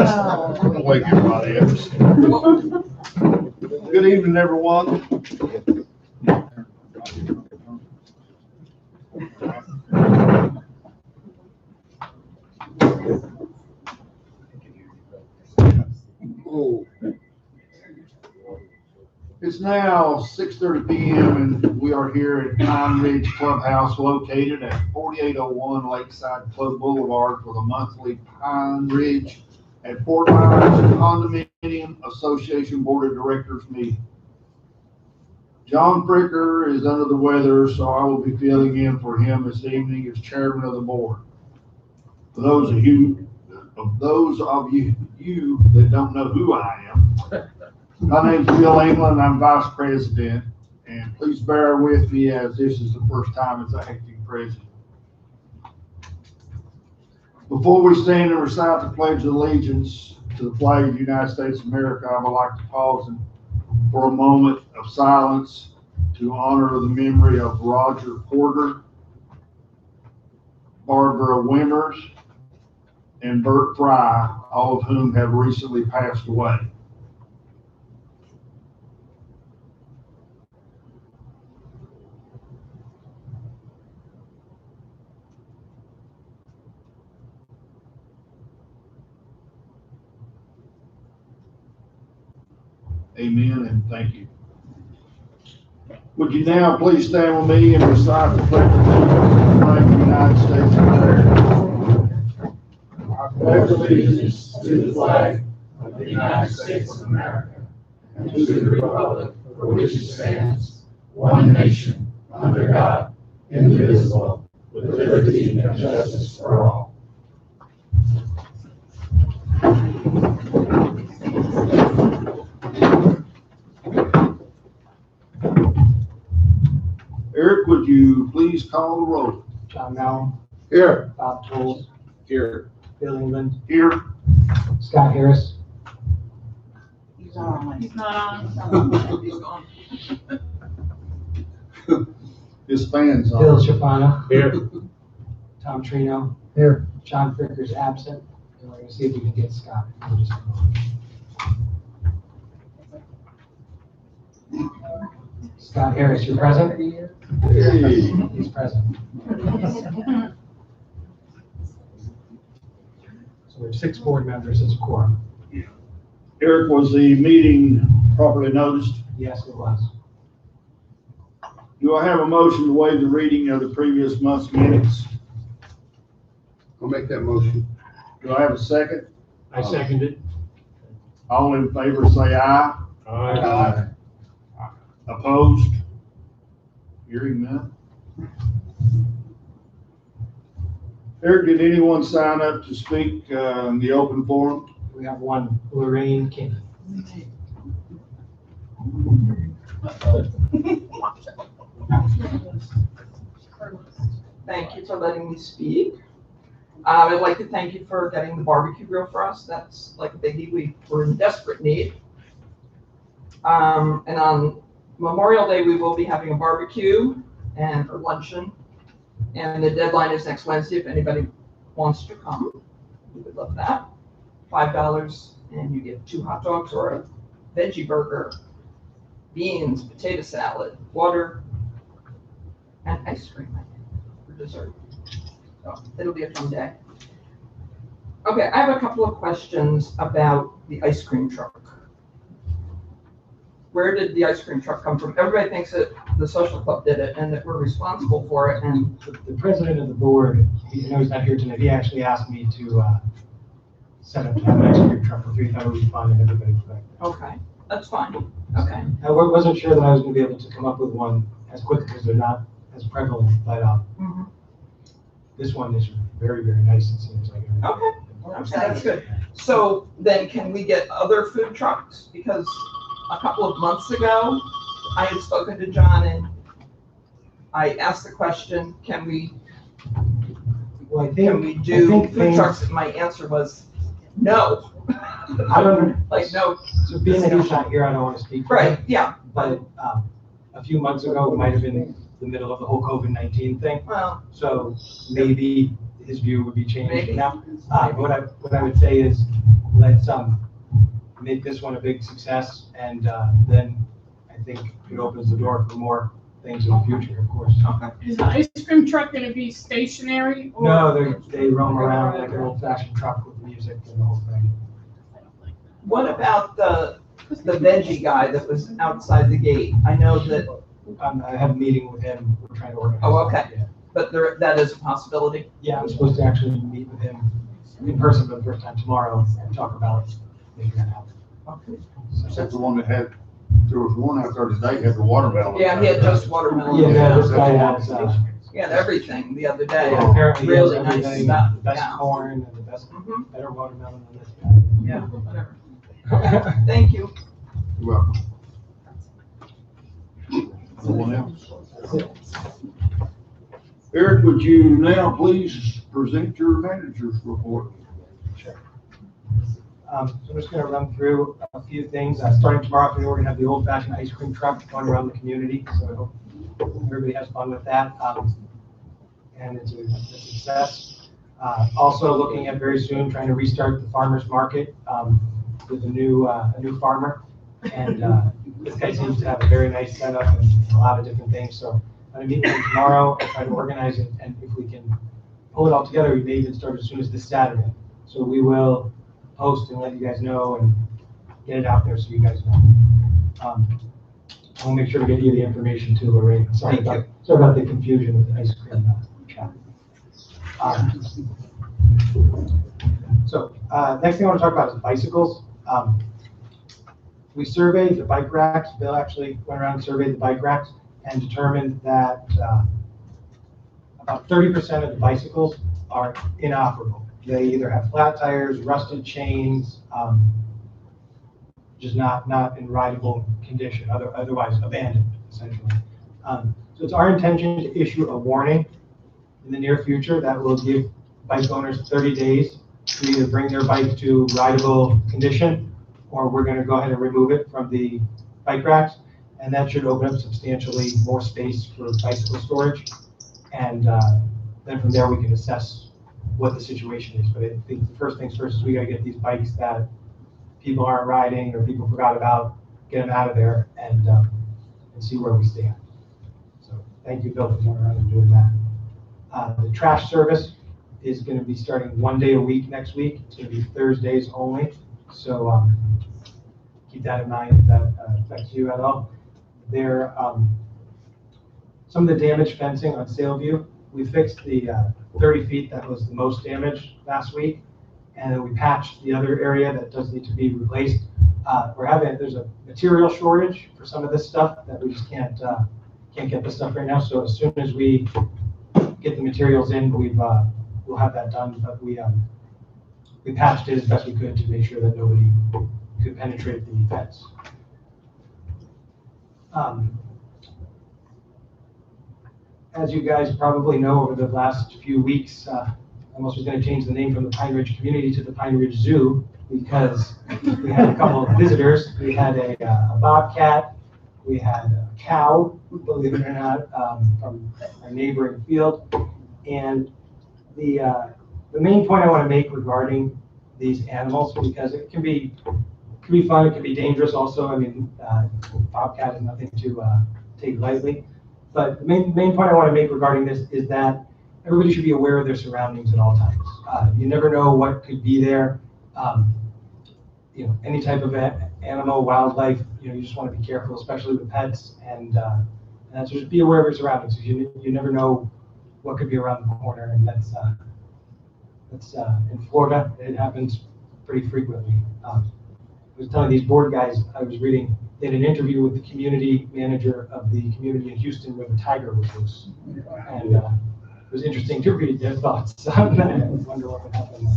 Wake everybody up. Good evening, everyone. It's now 6:30 p.m. and we are here at Pine Ridge Clubhouse located at 4801 Lakeside Club Boulevard for the monthly Pine Ridge at Fort Myers Condominium Association Board of Directors meeting. John Fricker is under the weather, so I will be filling in for him this evening as chairman of the board. For those of you that don't know who I am, my name's Bill England, I'm vice president, and please bear with me as this is the first time as acting president. Before we stand and recite the Pledge of Allegiance to the flag of the United States of America, I would like to pause for a moment of silence to honor the memory of Roger Porter, Barbara Wimmers, and Bert Fry, all of whom have recently passed away. Amen and thank you. Would you now please stand with me and recite the Pledge of Allegiance to the United States of America? I pledge allegiance to the flag of the United States of America and to the republic for which it stands, one nation, under God, indivisible, with liberty and justice for all. Eric, would you please call the roll? John Mallon. Here. Bob Toles. Here. Bill England. Here. Scott Harris. He's on. He's not on. He's gone. His fans Bill on. Shafana. Here. Tom Trino. Here. John Fricker's absent. And we're going to see if we can get Scott. We'll just come on. Scott Harris, you're present? Hey. He's present. So we have 6 board members as a quorum. Eric, was the meeting properly noticed? Yes, it was. Do I have a motion to waive the reading of the previous month's minutes? I'll make that motion. Do I have a second? I second it. All in favor say aye. Aye. Opposed? Hearing none. Eric, did anyone sign up to speak in the open forum? We have one, Lorraine King. Thank you for letting me speak. I'd like to thank you for getting the barbecue grill for us. That's like a biggie. We were in desperate need. And on Memorial Day, we will be having a barbecue and a luncheon. And the deadline is next Wednesday. If anybody wants to come, we would love that. $5, and you get 2 hot dogs or a veggie burger, beans, potato salad, water, and ice cream for dessert. So it'll be a fun day. Okay, I have a couple of questions about the ice cream truck. Where did the ice cream truck come from? Everybody thinks that the social club did it and that we're responsible for it. And The president of the board, I know he's not here tonight, he actually asked me to set up to have an ice cream truck for 3 times. It would be fun and everybody would like that. okay, that's fine. Okay. I wasn't sure that I was going to be able to come up with one as quick because they're not as prevalent, but Mhm. this one is very, very nice. It seems like. Okay. Okay, that's good. So then can we get other food trucks? Because a couple of months ago, I had spoken to John and I asked the question, can we Well, I do food trucks? And my answer was no. I don't. Like, no. So being that he's not here, I don't want to speak for Right, him. yeah. But a few months ago, it might have been the middle of the whole COVID-19 thing. Well, So maybe his view would be changed Maybe. now. What I would say is, let's make this one a big success, and then I think it opens the door for more things in the future, of course. Okay. Is the ice cream truck gonna be stationary? Or No, they roam around like an old-fashioned truck with music and the whole thing. What about the veggie guy that was outside the gate? I know that, I had a meeting with him, we're trying to organize. Oh, okay. that, yeah. but that is a possibility. Yeah, I'm supposed to actually meet with him in person for the first time tomorrow and talk about making that happen. Okay. Is that the one that had, there was one out there today, had the watermelon? Yeah, he had just watermelon. Yeah, this guy has, He had everything the other day. apparently he has Really nice everything, stuff, the best yeah. corn and the best, Mhm. better watermelon than this Yeah, whatever. guy. Thank you. You're welcome. Anyone else? Eric, would you now please present your manager's report? So I'm just gonna run through a few things. Starting tomorrow afternoon, we're gonna have the old-fashioned ice cream truck going around the community, so I hope everybody has fun with that. And it's a success. Also looking at very soon, trying to restart the farmer's market, with a new farmer. And, this guy seems to have a very nice setup and a lot of different things, so I'm gonna meet with him tomorrow and try to organize it, and if we can pull it all together, we may even start as soon as this Saturday. So we will post and let you guys know and get it out there so you guys know. I'll make sure to get you the information too, Lorraine. Sorry about the confusion with the ice cream chat. So next thing I want to talk about is bicycles. We surveyed the bike racks. Bill actually went around and surveyed the bike racks and determined that about 30% of the bicycles are inoperable. They either have flat tires, rusted chains, just not in rideable condition, otherwise abandoned, essentially. So it's our intention to issue a warning in the near future that will give bike owners 30 days to either bring their bike to rideable condition, or we're going to go ahead and remove it from the bike racks, and that should open up substantially more space for bicycle storage. And then from there, we can assess what the situation is. But I think the first things first is we got to get these bikes that people aren't riding or people forgot about, get them out of there and see where we stand. So thank you, Bill, for coming around and doing that. The trash service is going to be starting 1 day a week next week. It's going to be Thursdays only. So keep that in mind if that affects you at all. There, some of the damaged fencing on Sailview, we fixed the 30 feet that was the most damaged last week, and then we patched the other area that does need to be replaced. There's a material shortage for some of this stuff that we just can't get this stuff right now. So as soon as we get the materials in, we'll have that done. But we patched it as best we could to make sure that nobody could penetrate the fence. As you guys probably know, over the last few weeks, I almost was going to change the name from the Pine Ridge Community to the Pine Ridge Zoo because we had a couple of visitors. We had a bobcat, we had a cow, believe it or not, from a neighboring field. And the main point I want to make regarding these animals, because it can be fun, it can be dangerous also. I mean, bobcat is nothing to take lightly. But the main point I want to make regarding this is that everybody should be aware of their surroundings at all times. You never know what could be there. Any type of animal, wildlife, you just want to be careful, especially with pets. And so just be aware of your surroundings. You never know what could be around the corner, and that's in Florida. It happens pretty frequently. I was telling these board guys, I was reading, they had an interview with the community manager of the community in Houston where the tiger was loose. And it was interesting to read their thoughts on that. I wonder what would happen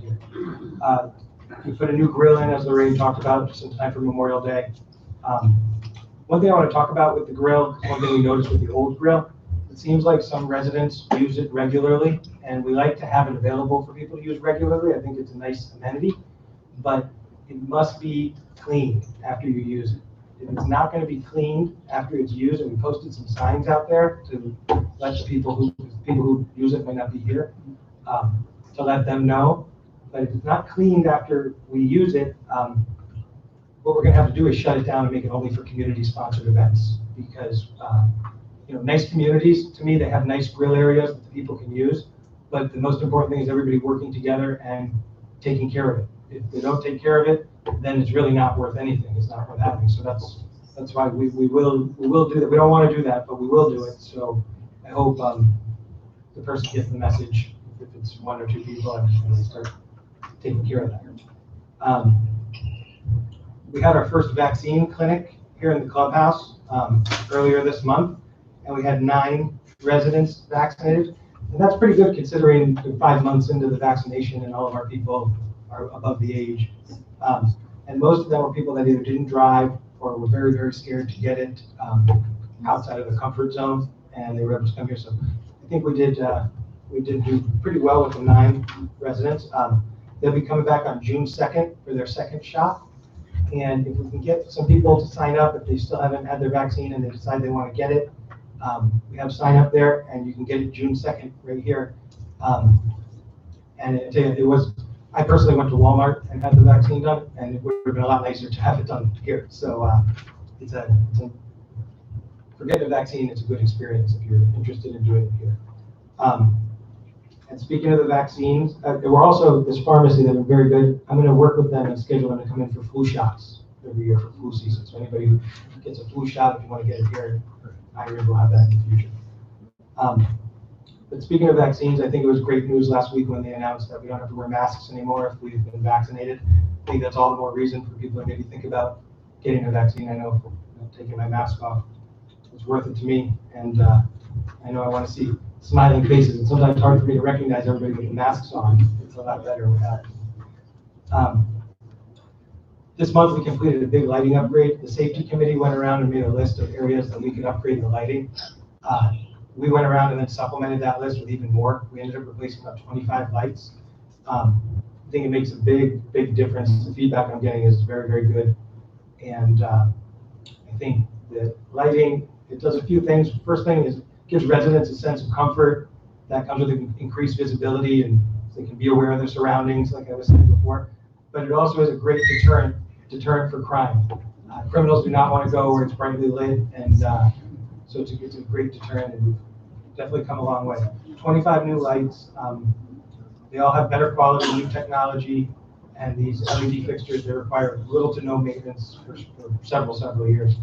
here. We put a new grill in, as Lorraine talked about, just in time for Memorial Day. One thing I want to talk about with the grill, one thing we noticed with the old grill, it seems like some residents use it regularly, and we like to have it available for people to use regularly. I think it's a nice amenity, but it must be cleaned after you use it. If it's not going to be cleaned after it's used, and we posted some signs out there to let the people who use it might not be here, to let them know but if it's not cleaned after we use it, what we're gonna have to do is shut it down and make it only for community-sponsored events. Because, nice communities, to me, they have nice grill areas that the people can use, but the most important thing is everybody working together and taking care of it. If they don't take care of it, then it's really not worth anything. It's not worth having. So that's why we will do that. We don't want to do that, but we will do it. So I hope the person gets the message. If it's one or two people, and we start taking care of that. We had our first vaccine clinic here in the clubhouse earlier this month, and we had 9 residents vaccinated. And that's pretty good considering we're 5 months into the vaccination and all of our people are above the age. And most of them were people that either didn't drive or were very, very scared to get it outside of the comfort zone, and they were able to come here. So I think we did do pretty well with the 9 residents. They'll be coming back on June 2nd for their second shot. And if we can get some people to sign up, if they still haven't had their vaccine and they decide they want to get it, we have sign up there, and you can get it June 2nd right here. And I personally went to Walmart and had the vaccine done, and it would have been a lot nicer to have it done here. So forget the vaccine, it's a good experience if you're interested in doing it here. And speaking of the vaccines, there were also this pharmacy that were very good. I'm going to work with them and schedule them to come in for flu shots every year for flu season. So anybody who gets a flu shot, if you want to get it here, I will have that in the future. But speaking of vaccines, I think it was great news last week when they announced that we don't have to wear masks anymore if we've been vaccinated. I think that's all the more reason for people to maybe think about getting a vaccine. I know taking my mask off is worth it to me, and I know I want to see smiling faces. It's sometimes hard for me to recognize everybody with the masks on. It's a lot better without it. This month we completed a big lighting upgrade. The safety committee went around and made a list of areas that we could upgrade the lighting. We went around and then supplemented that list with even more. We ended up replacing about 25 lights. I think it makes a big difference. The feedback I'm getting is very, very good. And I think that lighting, it does a few things. First thing is it gives residents a sense of comfort that comes with increased visibility, and they can be aware of their surroundings, like I was saying before. But it also is a great deterrent for crime. Criminals do not want to go where it's brightly lit, and so it's a great deterrent, and we've definitely come a long way. 25 new lights. They all have better quality, new technology, and these LED fixtures, they require little to no maintenance for several years.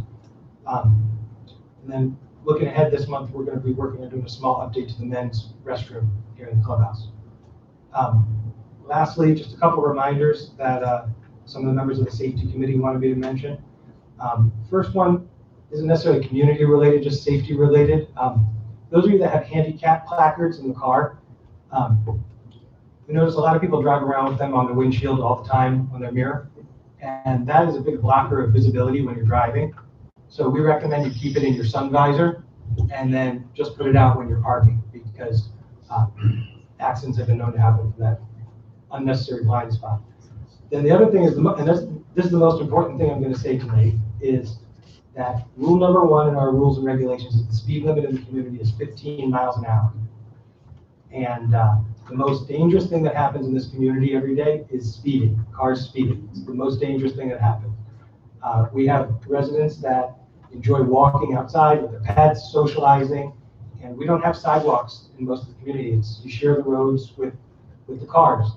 And then looking ahead this month, we're going to be working on doing a small update to the men's restroom here in the clubhouse. Lastly, just a couple reminders that some of the members of the safety committee wanted me to mention. First one isn't necessarily community related, just safety related. Those of you that have handicap placards in the car, we notice a lot of people drive around with them on the windshield all the time on their mirror, and that is a big blocker of visibility when you're driving. So we recommend you keep it in your sun visor and then just put it out when you're parking, because accidents have been known to happen from that unnecessary blind spot. Then the other thing is, this is the most important thing I'm going to say tonight, is that rule number 1 in our rules and regulations is the speed limit in the community is 15 miles an hour. And the most dangerous thing that happens in this community every day is speeding, cars speeding. It's the most dangerous thing that happens. We have residents that enjoy walking outside with their pets, socializing, and we don't have sidewalks in most of the community. You share the roads with the cars.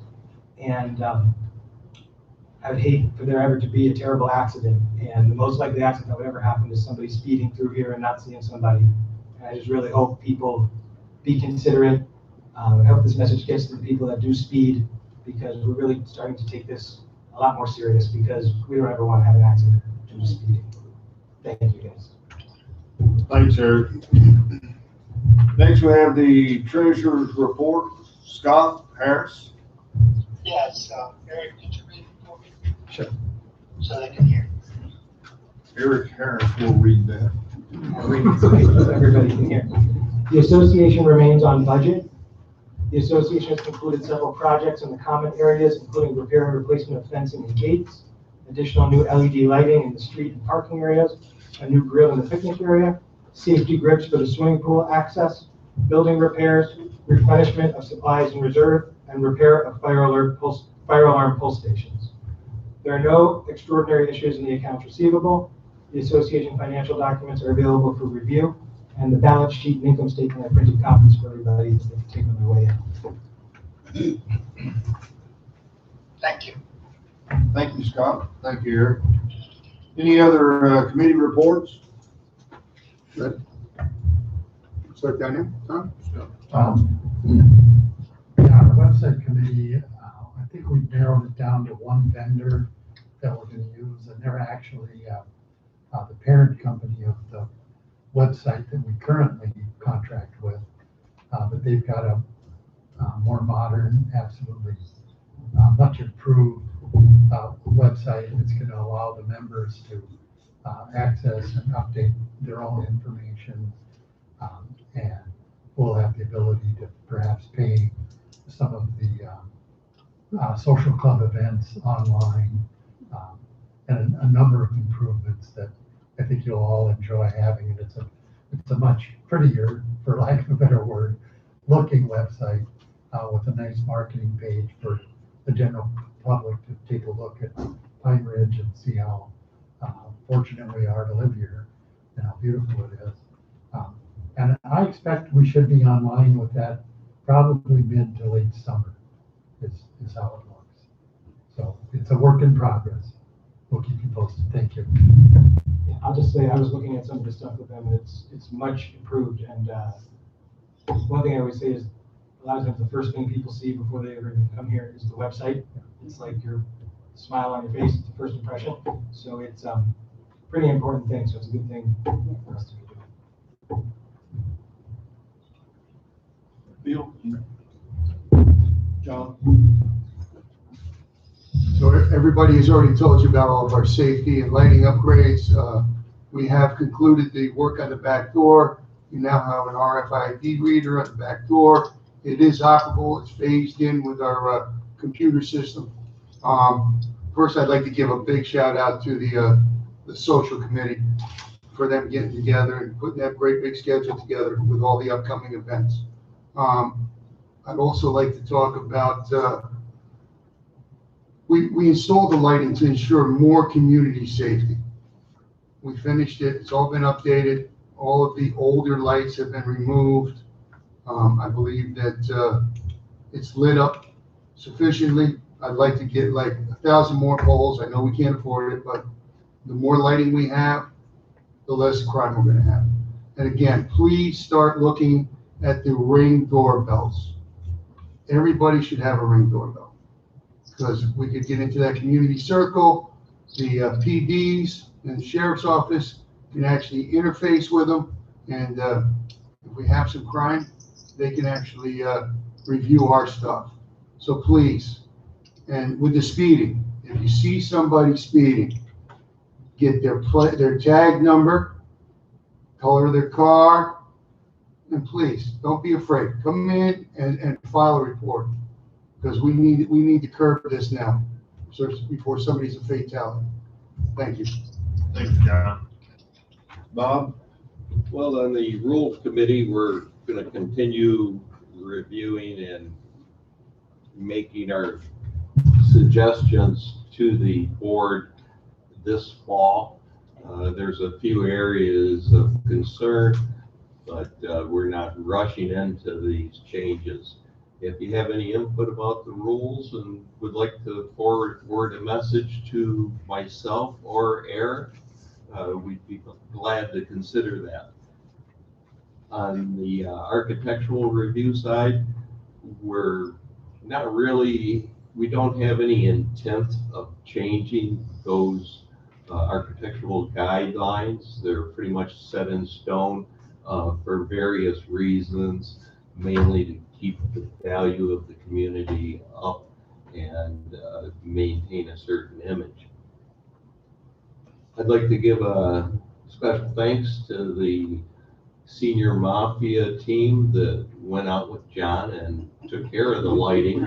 And I would hate for there ever to be a terrible accident. And the most likely accident that would ever happen is somebody speeding through here and not seeing somebody. And I just really hope people be considerate. I hope this message gets to the people that do speed, because we're really starting to take this a lot more serious, because we don't ever want to have an accident due to speeding. Thank you, guys. Thanks, Eric. Next, we have the treasurer's report. Scott Harris. Yes, Eric, could you read it for me? Sure. So they can hear. Eric Harris will read that. I'll read it so everybody can hear. The association remains on budget. The association has concluded several projects in the common areas, including repair and replacement of fencing and gates, additional new LED lighting in the street and parking areas, a new grill in the picnic area, safety grips for the swimming pool access, building repairs, replenishment of supplies in reserve, and repair of fire alert fire alarm pull stations. There are no extraordinary issues in the accounts receivable. The association financial documents are available for review, and the balance sheet and income statement are printed copies for everybody that they can take on their way in. Thank you. Thank you, Scott. Thank you, Eric. Any other committee reports? Good. Start down here, Tom? Yeah, the website committee, I think we narrowed it down to one vendor that we're gonna use, and they're actually, the parent company of the website that we currently contract with. But they've got a more modern, absolutely much improved website that's gonna allow the members to access and update their own information. And we'll have the ability to perhaps pay some of the social club events online, and a number of improvements that I think you'll all enjoy having. And it's a much prettier, for lack of a better word, looking website with a nice marketing page for the general public to take a look at Pine Ridge and see how fortunate we are to live here and how beautiful it is. And I expect we should be online with that probably mid to late summer is how it looks. So it's a work in progress. We'll keep you posted. Thank you. Yeah, I'll just say, I was looking at some of the stuff with them, and it's much improved. And one thing I always say is, a lot of times the first thing people see before they ever even come here is the website. It's like your smile on your face, it's the first impression. So it's pretty important thing, so it's a good thing for us to be doing. Bill? John? So everybody has already told you about all of our safety and lighting upgrades. We have concluded the work on the back door. We now have an RFID reader on the back door. It is operable. It's phased in with our computer system. First, I'd like to give a big shout out to the social committee for them getting together and putting that great big schedule together with all the upcoming events. I'd also like to talk about, we installed the lighting to ensure more community safety. We finished it. It's all been updated. All of the older lights have been removed. I believe that it's lit up sufficiently. I'd like to get like 1,000 more poles. I know we can't afford it, but the more lighting we have, the less crime we're going to have. And again, please start looking at the Ring doorbells. Everybody should have a Ring doorbell, because we could get into that community circle. The PDs and the sheriff's office can actually interface with them, and if we have some crime, they can actually review our stuff. So please, and with the speeding, if you see somebody speeding, get their tag number, color of their car, and please don't be afraid. Come in and file a report, because we need to curb this now, so before somebody's a fatality. Thank you. Thank you, John. Bob? Well, on the rules committee, we're going to continue reviewing and making our suggestions to the board this fall. There's a few areas of concern, but we're not rushing into these changes. If you have any input about the rules and would like to forward a message to myself or Eric, we'd be glad to consider that. On the architectural review side, we're not really, we don't have any intent of changing those architectural guidelines. They're pretty much set in stone for various reasons, mainly to keep the value of the community up and maintain a certain image. I'd like to give a special thanks to the senior mafia team that went out with John and took care of the lighting.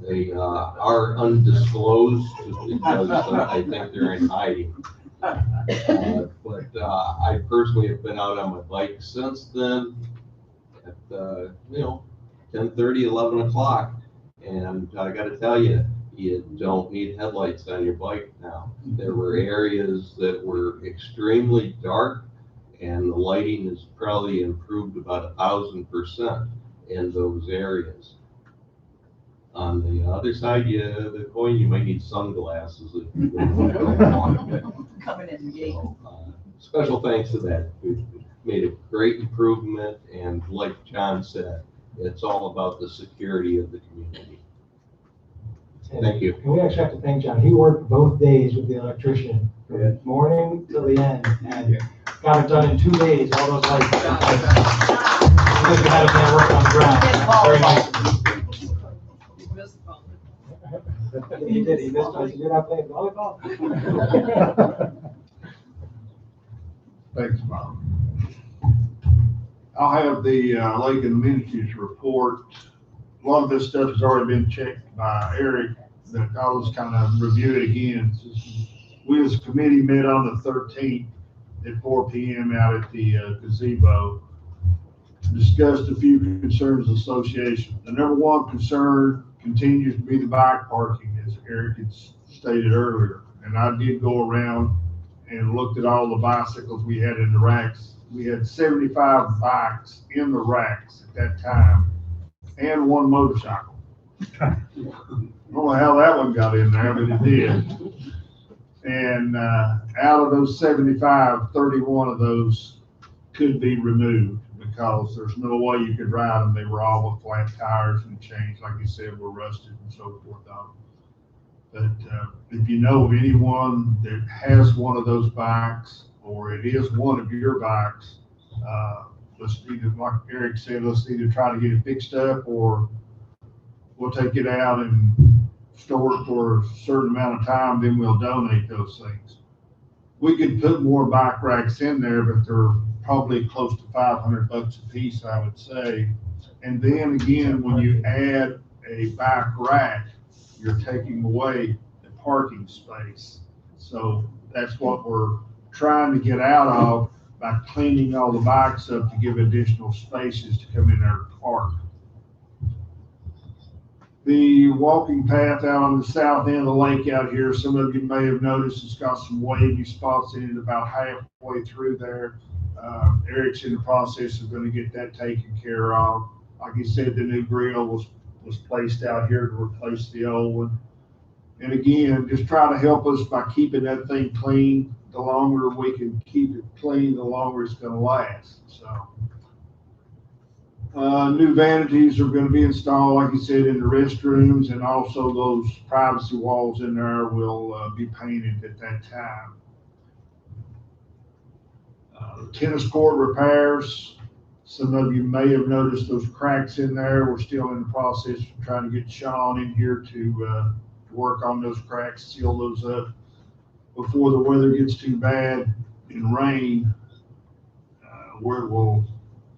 They are undisclosed because I think they're in hiding. But I personally have been out on my bike since then at 10:30, 11 o'clock, And I gotta tell you, you don't need headlights on your bike now. There were areas that were extremely dark, and the lighting is probably improved about 1,000% in those areas. On the other side, the coin, you might need sunglasses. If you go Coming in the gate. So, special thanks to that. We've made a great improvement, and like John said, it's all about the security of the community. Thank you. And we actually have to thank John. He worked both days with the electrician, from morning till the end, and got it done in 2 days, all those lights. Because we had a man work on the ground. Very nice. He did, he missed us. You're not playing volleyball? Thanks, Bob. I'll have the Lake and Amenities report. A lot of this stuff has already been checked by Eric, that I'll just kind of review it again. We as a committee met on the 13th at 4 p.m. out at the gazebo. Discussed a few concerns of the association. The number one concern continues to be the bike parking, as Eric had stated earlier. And I did go around and looked at all the bicycles we had in the racks. We had 75 bikes in the racks at that time, and one motorcycle. I don't know how that one got in there, but it did. And out of those 75, 31 of those could be removed, because there's no way you could ride them. They were all with flat tires and chains, like you said, were rusted and so forth. But if you know of anyone that has one of those bikes, or it is one of your bikes, let's either, like Eric said, let's either try to get it fixed up, or we'll take it out and store it for a certain amount of time, then we'll donate those things. We could put more bike racks in there, but they're probably close to $500 a piece, I would say. And then again, when you add a bike rack, you're taking away the parking space. So that's what we're trying to get out of by cleaning all the bikes up, to give additional spaces to come in there and park. The walking path out on the south end of the lake out here, some of you may have noticed, it's got some wavy spots in it about halfway through there. Eric's in the process of going to get that taken care of. Like he said, the new grill was placed out here to replace the old one. And again, just try to help us by keeping that thing clean. The longer we can keep it clean, the longer it's going to last. So, new vanities are going to be installed, like you said, in the restrooms, and also those privacy walls in there will be painted at that time. Tennis court repairs. Some of you may have noticed those cracks in there. We're still in the process of trying to get Sean in here to work on those cracks, seal those up before the weather gets too bad and rain, where it will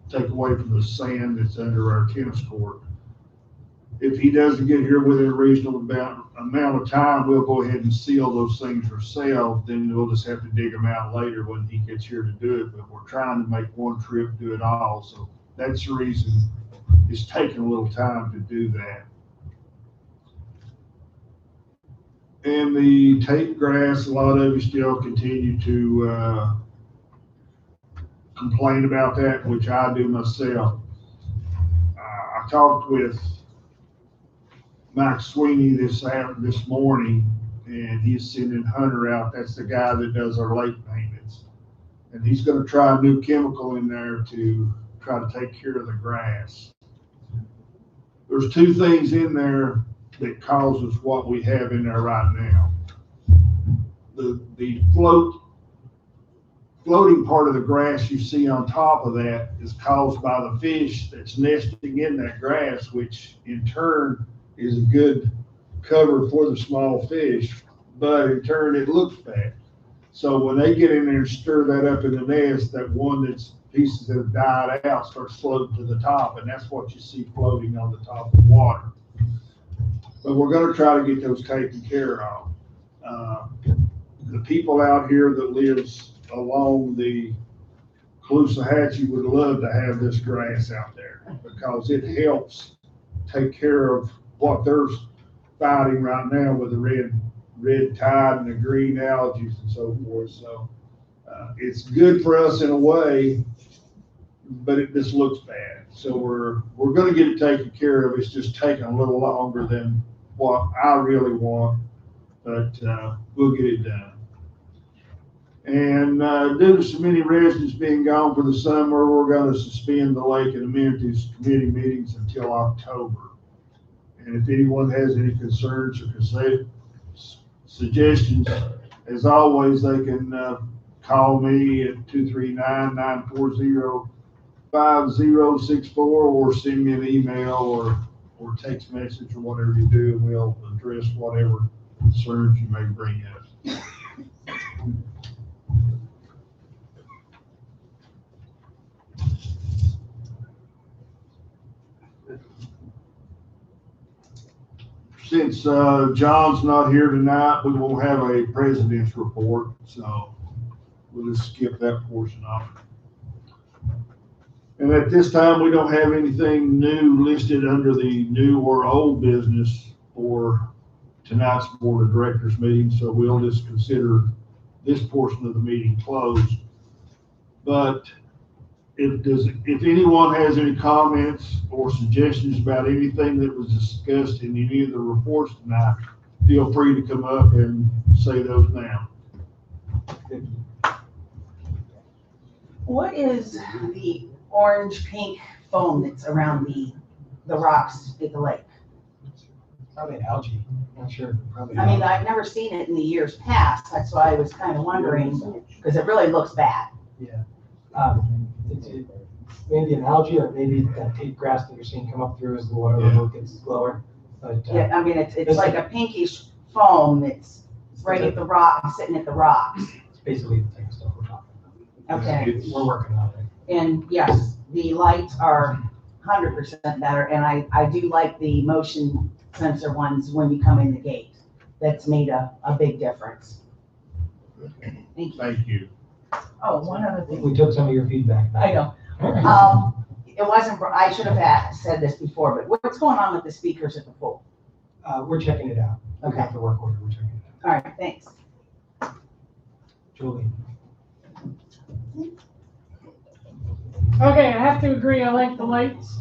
take away from the sand that's under our tennis court. If he doesn't get here within a reasonable amount of time, we'll go ahead and seal those things ourselves. Then we'll just have to dig them out later when he gets here to do it. But we're trying to make one trip, do it all. So that's the reason it's taking a little time to do that. And the tape grass, a lot of you still continue to complain about that, which I do myself. I talked with Mike Sweeney this morning, and he's sending Hunter out. That's the guy that does our lake maintenance. And he's going to try a new chemical in there to try to take care of the grass. There's two things in there that causes what we have in there right now. The floating part of the grass you see on top of that is caused by the fish that's nesting in that grass, which in turn is a good cover for the small fish, but in turn it looks bad. So when they get in there and stir that up in the nest, that one that's pieces that have died out starts floating to the top, and that's what you see floating on the top of the water. But we're going to try to get those taken care of. The people out here that lives along the Caloosahatchee would love to have this grass out there, because it helps take care of what they're fighting right now with the red tide and the green algae and so forth. So it's good for us in a way, but it just looks bad. So we're going to get it taken care of. It's just taking a little longer than what I really want, but we'll get it done. And due to so many residents being gone for the summer, we're going to suspend the Lake and Amenities Committee meetings until October. And if anyone has any concerns or suggestions, as always, they can call me at 239-940-5064 or send me an email or text message or whatever you do, and we'll address whatever concerns you may bring up. Since John's not here tonight, we won't have a president's report, so we'll just skip that portion off. And at this time, we don't have anything new listed under the new or old business for tonight's Board of Directors meeting, so we'll just consider this portion of the meeting closed. But if anyone has any comments or suggestions about anything that was discussed in any of the reports tonight, feel free to come up and say those now. What is the orange pink foam that's around the rocks at the lake? Probably algae, not sure, probably. I mean, I've never seen it in the years past, that's why I was kind of wondering, because it really looks bad. Yeah. It's maybe an algae or maybe that tape grass that you're seeing come up through as the water level gets lower. But Yeah, I mean, it's like a pinkish foam that's right at the rock, sitting at the rocks. it's basically the type of stuff we're talking about. Okay. We're working on it. And yes, the lights are 100% better, and I do like the motion sensor ones when you come in the gate. That's made a big difference. Thank you. Thank you. Oh, one other I think thing. we took some of your feedback. I know. It wasn't, I should have said this before, but what's going on with the speakers at the pool? We're checking it out. We Okay. got the work order, we're checking it All right, thanks. out. Julie. Okay, I have to agree, I like the lights,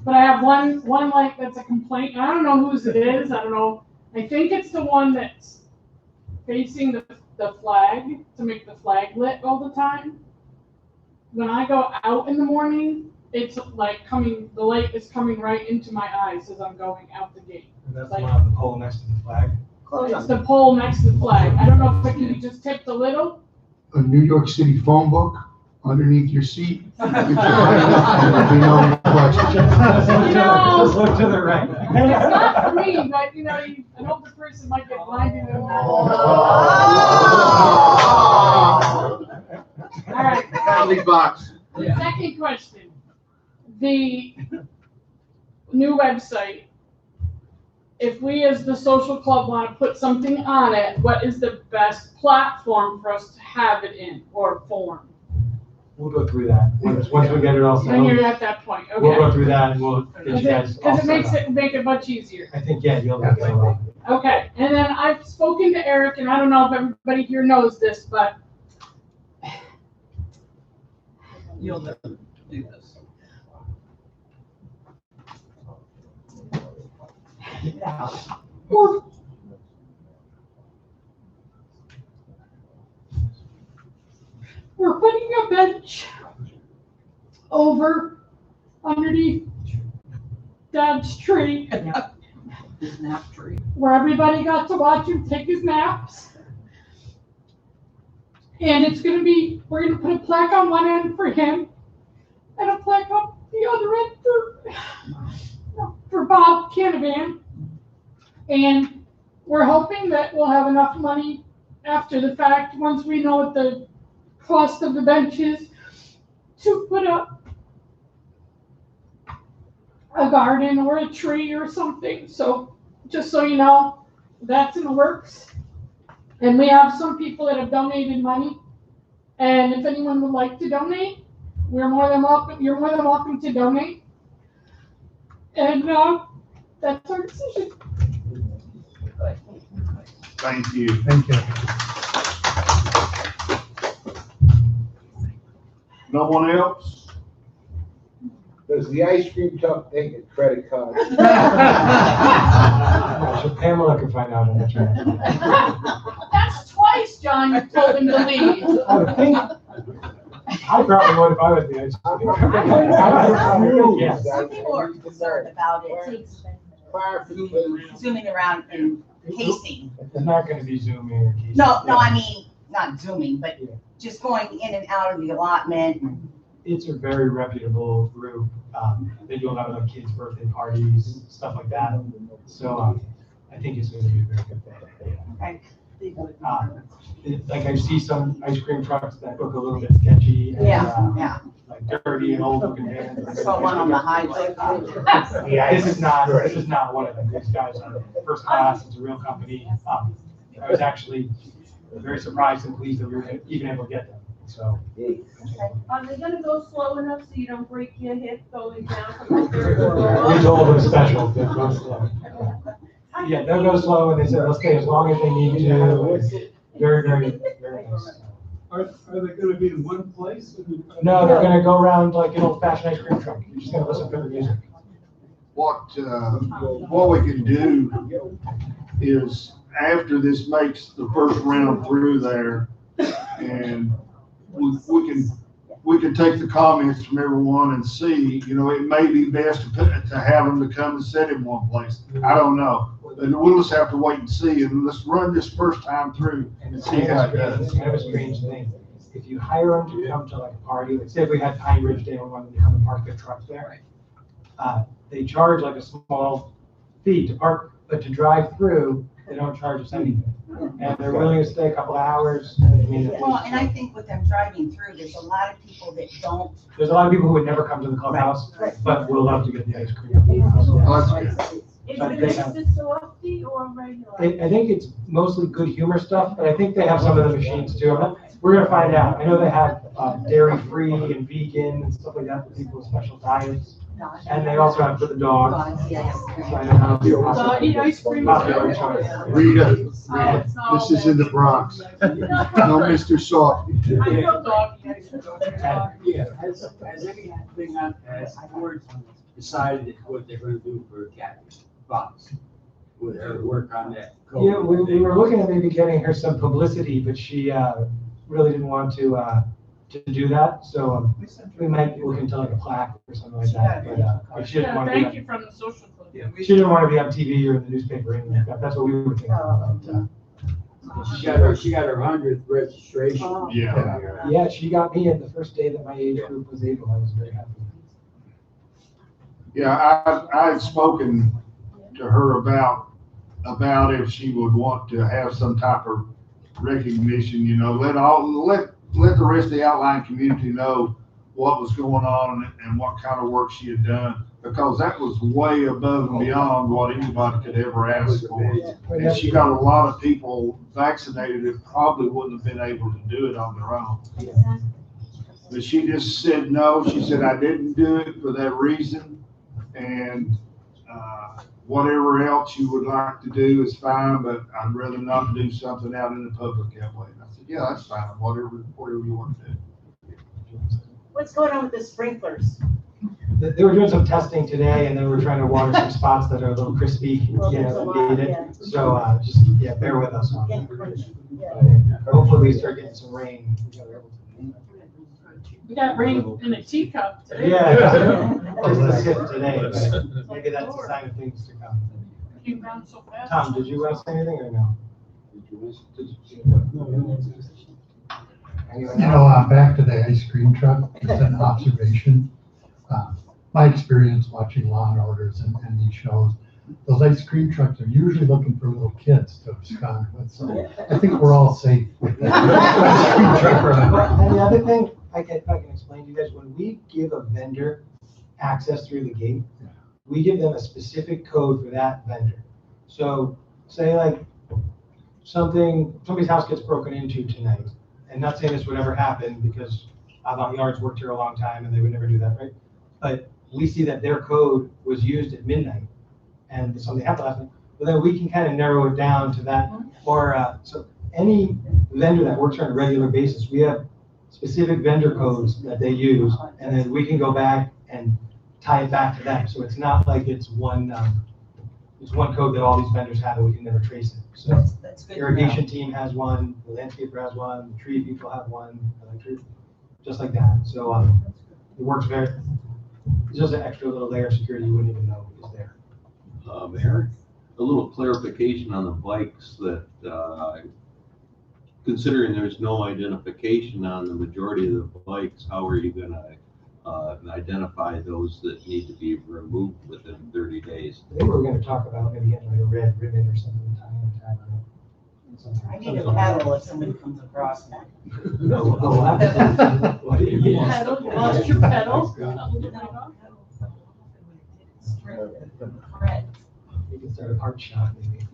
but I have one light that's a complaint, and I don't know whose it is, I don't know. I think it's the one that's facing the flag, to make the flag lit all the time. When I go out in the morning, it's like the light is coming right into my eyes as I'm going out the gate. That's Like- one of the pole next to the flag. It's the pole next to the flag, I don't know if it can be just tipped a little. A New York City phone book underneath your seat. Get your light up and let me know your questions. Just look to the right. It's not for me, but an older person might get blinded in that. All right. Family box. Second question. The new website, if we as the social club want to put something on it, what is the best platform for us to have it in, or form? We'll go through that. Once we get it all When you're settled, at that point, we'll go okay? through that and we'll get you guys all Because it set up. make it much easier. I think, yeah, you'll get it all. Okay, and then I've spoken to Eric, and I don't know if everybody here knows this, but You'll never do this. we're putting a bench over underneath Dad's tree His nap tree. where everybody got to watch him take his naps. And we're gonna put a plaque on one end for him and a plaque on the other end for Bob Canavan. And we're hoping that we'll have enough money after the fact, once we know what the cost of the bench is, to put up a garden or a tree or something. So just so you know, that's in the works. And we have some people that have donated money. And if anyone would like to donate, you're more than welcome to donate. And That's our decision. Thank you. Thank you. No one else? Does the ice cream truck take a credit card? So Pamela can find out on the track. That's twice, John, you told him to leave. I would think, I probably would if I was the ice cream. Yes. Some people are concerned about it zooming around and casing. It's not gonna be zooming or keying. No, I mean, not zooming, but just going in and out of the allotment. It's a very reputable group. They do a lot of like kids' birthday parties, stuff like that. So, I think it's gonna be a very good thing. Okay. Like I see some ice cream trucks that look a little bit sketchy and, Yeah. like dirty and old looking vans. I saw one on the highway. This is not one of them. These guys are first class. It's a real company. I was actually very surprised and pleased that we were even able to get them. So. Are they gonna go slow enough so you don't break your hip going down? We told them special. They'll go slow. Yeah, they'll go slow and they said they'll stay as long as they need to. It's very, very, very nice. Are they gonna be in one place? No, they're gonna go around like an old fashioned ice cream truck. You're just gonna listen to the music. What we can do is, after this makes the first round through there, and we can take the comments from everyone and see, it may be best to have them to come and sit in one place. I don't know. But we'll just have to wait and see, and let's run this first time through and see how it It's goes. kind of a strange thing. If you hire them to come to like a party, like say if we had Pine Ridge Day and wanted to come and park their truck there, they charge like a small fee to park, but to drive through, they don't charge us anything. And they're willing to stay a couple of hours. Well, and I think with them driving through, there's a lot of people that don't. There's a lot of people who would never come to the clubhouse, but will love to get the ice cream. Well, that's good. Is But it they a have- softie or regular? I think it's mostly good humor stuff, but I think they have some of the machines too. We're gonna find out. I know they have dairy-free and vegan and stuff like that for people with special diets. And they also have for the dogs. Yes. So I don't know if you're So eat ice cream. popular choice. Rita, Oh, it's not this is in the Bronx. No, Mr. Softy. I know doggy ice cream. Yeah, has anything has board decided what they're gonna do for Kathy Fox? Would her work on that? code? Yeah, we were looking at maybe getting her some publicity, but she really didn't want to do that. So we might look into like a plaque or something like that. But she didn't Yeah, want to thank be you from the social club. she didn't want to be on TV or in the newspaper or anything like that. That's what we were thinking about. She got her 100th registration. Yeah. Yeah, she got me at the first day that my age group was able. I was very happy. Yeah, I had spoken to her about if she would want to have some type of recognition, let the rest of the outlying community know what was going on and what kind of work she had done, because that was way above and beyond what anybody could ever ask for. And she got a lot of people vaccinated that probably wouldn't have been able to do it on their own. But she just said no. She said, I didn't do it for that reason. And whatever else you would like to do is fine, but I'd rather not do something out in the public that way. And I said, yeah, that's fine, whatever you want to do. What's going on with the sprinklers? They were doing some testing today, and they were trying to water some spots that are a little crispy, needed. So just bear with us on that. Hopefully we start getting some rain. We got rain in a teacup today. Yeah, just a sip today. But maybe that's a sign of things to come. Came down so fast. Tom, did you want to say anything or no? Anyone else? Back to the ice cream truck, it's an observation. My experience watching Law and Orders and these shows, those ice cream trucks are usually looking for little kids to abscond with, so I think we're all safe with that. Ice cream truck running. And the other thing, I can explain to you guys, when we give a vendor access through the gate, we give them a specific code for that vendor. So say like somebody's house gets broken into tonight, and not saying this would ever happen because Avant Yards worked here a long time and they would never do that, right? But we see that their code was used at midnight and some they have to last minute, but then we can kind of narrow it down to that. Or, so any vendor that works on a regular basis, we have specific vendor codes that they use, and then we can go back and tie it back to them. So it's not like it's one code that all these vendors have and we can never trace it. So That's good the to know. irrigation team has one, the landscaper has one, the tree people have one, electric, just like that. So, it works it's just an extra little layer of security you wouldn't even know is there. Eric, a little clarification on the bikes that, considering there's no identification on the majority of the bikes, how are you gonna, identify those that need to be removed within 30 days? I think we were gonna talk about maybe getting like a red ribbon or something, tying a tag on it. I need a paddle if somebody comes across me. No, what do you mean? Pedal, you lost your pedal? You can start an art shop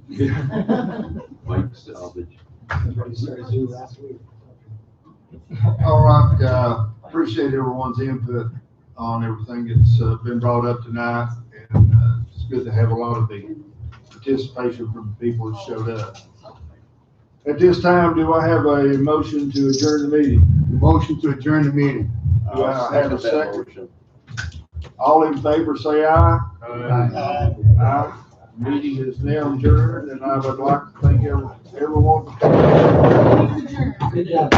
maybe. Bike salvage. We started a zoo last week. All right, appreciate everyone's input on everything that's been brought up tonight, and it's good to have a lot of the participation from the people that showed up. At this time, do I have a motion to adjourn the meeting? Motion to adjourn the meeting. Do I have a Second that second? motion. All in favor, say aye. Aye. Aye. Meeting is now adjourned, and I would like to thank everyone. Good job.